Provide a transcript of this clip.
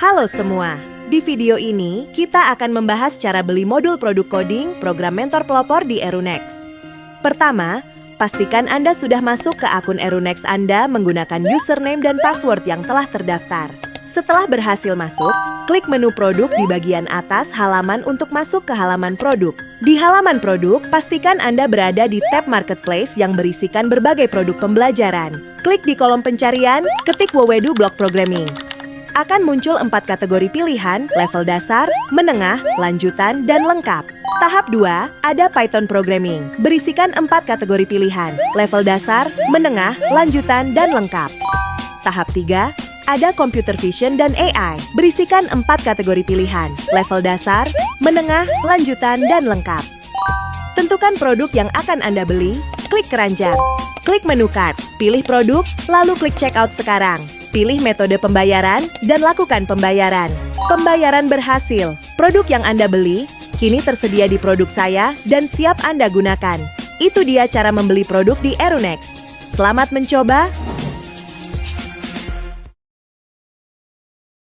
Halo semua, di video ini kita akan membahas cara beli modul produk coding program Mentor Pelopor di Erunex. Pertama, pastikan Anda sudah masuk ke akun Erunex Anda menggunakan username dan password yang telah terdaftar. Setelah berhasil masuk, klik menu produk di bagian atas halaman untuk masuk ke halaman produk. Di halaman produk, pastikan Anda berada di tab Marketplace yang berisikan berbagai produk pembelajaran. Klik di kolom pencarian, ketik Wewedu Block Programming. Akan muncul 4 kategori pilihan, level dasar, menengah, lanjutan, dan lengkap. Tahap 2, ada Python Programming. Berisikan 4 kategori pilihan, level dasar, menengah, lanjutan, dan lengkap. Tahap 3, ada Computer Vision dan AI. Berisikan 4 kategori pilihan, level dasar, menengah, lanjutan, dan lengkap. Tentukan produk yang akan Anda beli, klik keranjang. Klik menu cart, pilih produk, lalu klik checkout sekarang. Pilih metode pembayaran dan lakukan pembayaran. Pembayaran berhasil. Produk yang Anda beli kini tersedia di produk saya dan siap Anda gunakan. Itu dia cara membeli produk di Erunex. Selamat mencoba.